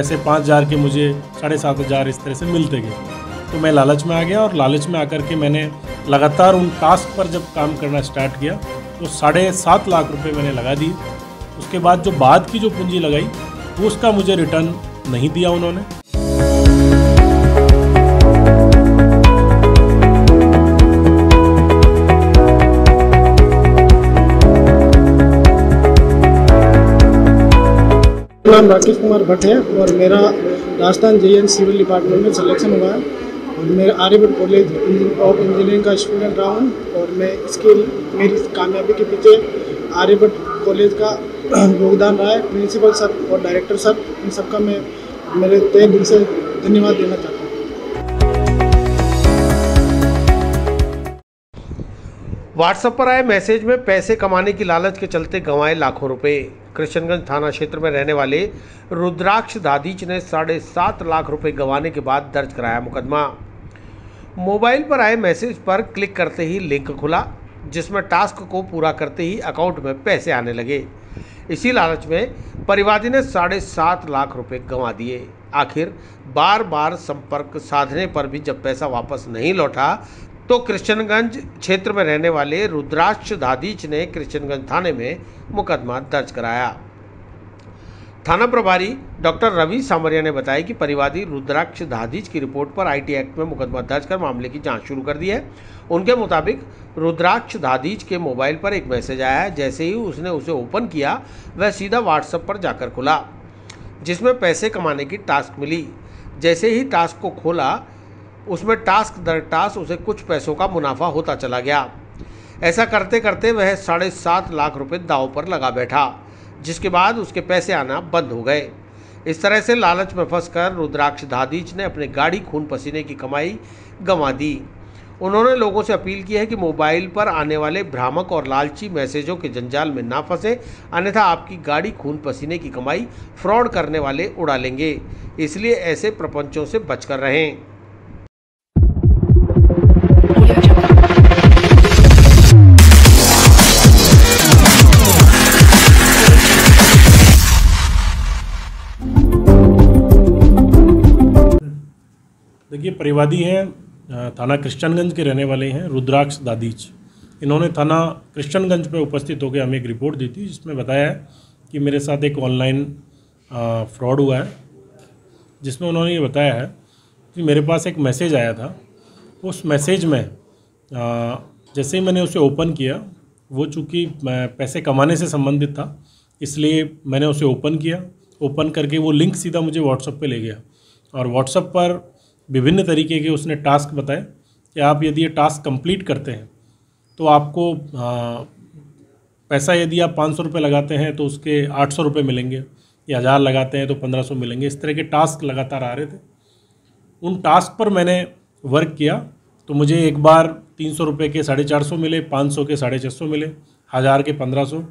ऐसे 5,000 के मुझे 7,500 इस तरह से मिलते गए। तो मैं लालच में आ गया और लालच में आकर के मैंने लगातार उन टास्क पर जब काम करना स्टार्ट किया तो 7.5 लाख रुपए मैंने लगा दिए। उसके बाद जो बाद की जो पूंजी लगाई वो उसका मुझे रिटर्न नहीं दिया उन्होंने। नाम राकेश कुमार भट्ट है और मेरा राजस्थान JN सिविल डिपार्टमेंट में सिलेक्शन हुआ है और मेरा आर्यभट्ट कॉलेज ऑफ इंजीनियरिंग का स्टूडेंट रहा हूँ और मैं मेरी कामयाबी के पीछे आर्यभट्ट कॉलेज का योगदान रहा है। प्रिंसिपल सर और डायरेक्टर सर, इन सबका मैं मेरे तहे दिल से धन्यवाद देना चाहता हूँ। व्हाट्सएप पर आए मैसेज में पैसे कमाने की लालच के चलते गंवाए लाखों रुपए। कृष्णगंज थाना क्षेत्र में रहने वाले रुद्राक्ष दादीच ने 7.5 लाख रुपए गंवाने के बाद दर्ज कराया मुकदमा। मोबाइल पर आए मैसेज पर क्लिक करते ही लिंक खुला जिसमें टास्क को पूरा करते ही अकाउंट में पैसे आने लगे। इसी लालच में परिवादी ने 7.5 लाख रुपए गंवा दिए। आखिर बार बार संपर्क साधने पर भी जब पैसा वापस नहीं लौटा तो कृष्णगंज क्षेत्र में रहने वाले रुद्राक्ष दादीच ने कृष्णगंज थाने में मुकदमा दर्ज कराया। थाना प्रभारी डॉक्टर रवि सामरिया ने बताया कि परिवादी रुद्राक्ष दादीच की रिपोर्ट पर IT एक्ट में मुकदमा दर्ज कर मामले की जांच शुरू कर दी है। उनके मुताबिक रुद्राक्ष दादीच के मोबाइल पर एक मैसेज आया है। जैसे ही उसने उसे ओपन किया वह सीधा व्हाट्सएप पर जाकर खुला जिसमें पैसे कमाने की टास्क मिली। जैसे ही टास्क को खोला उसमें टास्क दर टास्क उसे कुछ पैसों का मुनाफा होता चला गया। ऐसा करते करते वह 7.5 लाख रुपए दांव पर लगा बैठा जिसके बाद उसके पैसे आना बंद हो गए। इस तरह से लालच में फंसकर रुद्राक्ष दादीच ने अपने गाड़ी खून पसीने की कमाई गंवा दी। उन्होंने लोगों से अपील की है कि मोबाइल पर आने वाले भ्रामक और लालची मैसेजों के जंजाल में ना फंसे, अन्यथा आपकी गाड़ी खून पसीने की कमाई फ्रॉड करने वाले उड़ा लेंगे। इसलिए ऐसे प्रपंचों से बचकर रहें। देखिए, परिवादी हैं, थाना कृष्णगंज के रहने वाले हैं रुद्राक्ष दादीच। इन्होंने थाना कृष्णगंज पे उपस्थित होकर हमें एक रिपोर्ट दी थी जिसमें बताया है कि मेरे साथ एक ऑनलाइन फ्रॉड हुआ है, जिसमें उन्होंने ये बताया है कि मेरे पास एक मैसेज आया था। उस मैसेज में जैसे ही मैंने उसे ओपन किया, वो चूँकि पैसे कमाने से संबंधित था इसलिए मैंने उसे ओपन किया। ओपन करके वो लिंक सीधा मुझे व्हाट्सएप पे ले गया और व्हाट्सएप पर विभिन्न तरीके के उसने टास्क बताए कि आप यदि ये टास्क कंप्लीट करते हैं तो आपको पैसा, यदि आप 500 रुपये लगाते हैं तो उसके 800 रुपये मिलेंगे, या 1000 लगाते हैं तो 1500 मिलेंगे। इस तरह के टास्क लगातार आ रहे थे। उन टास्क पर मैंने वर्क किया तो मुझे एक बार 300 रुपये के 450 मिले, 500 के 650 मिले, 1000 के 1500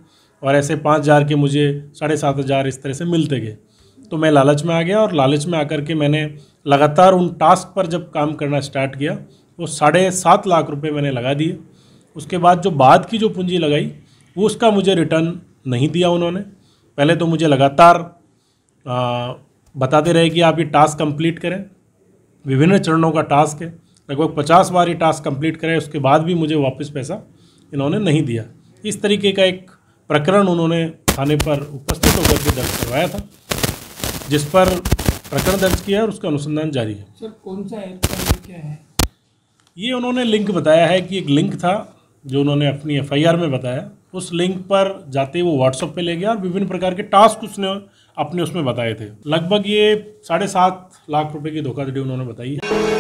और ऐसे 5000 के मुझे 7500 इस तरह से मिलते गए। तो मैं लालच में आ गया और लालच में आकर के मैंने लगातार उन टास्क पर जब काम करना स्टार्ट किया वो 7.5 लाख रुपए मैंने लगा दिए। उसके बाद जो बाद की जो पूंजी लगाई वो उसका मुझे रिटर्न नहीं दिया उन्होंने। पहले तो मुझे लगातार बताते रहे कि आप ये टास्क कंप्लीट करें, विभिन्न चरणों का टास्क है, लगभग 50 बार ये टास्क कंप्लीट करें, उसके बाद भी मुझे वापस पैसा इन्होंने नहीं दिया। इस तरीके का एक प्रकरण उन्होंने थाने पर उपस्थित होकर के दर्ज करवाया था, जिस पर प्रकरण दर्ज किया और उसका अनुसंधान जारी है। सर, कौन सा ऐप का क्या है? ये उन्होंने लिंक बताया है कि एक लिंक था जो उन्होंने अपनी FIR में बताया। उस लिंक पर जाते ही वो व्हाट्सएप पे ले गया और विभिन्न प्रकार के टास्क उसने अपने उसमें बताए थे। लगभग ये 7.5 लाख रुपए की धोखाधड़ी उन्होंने बताई है।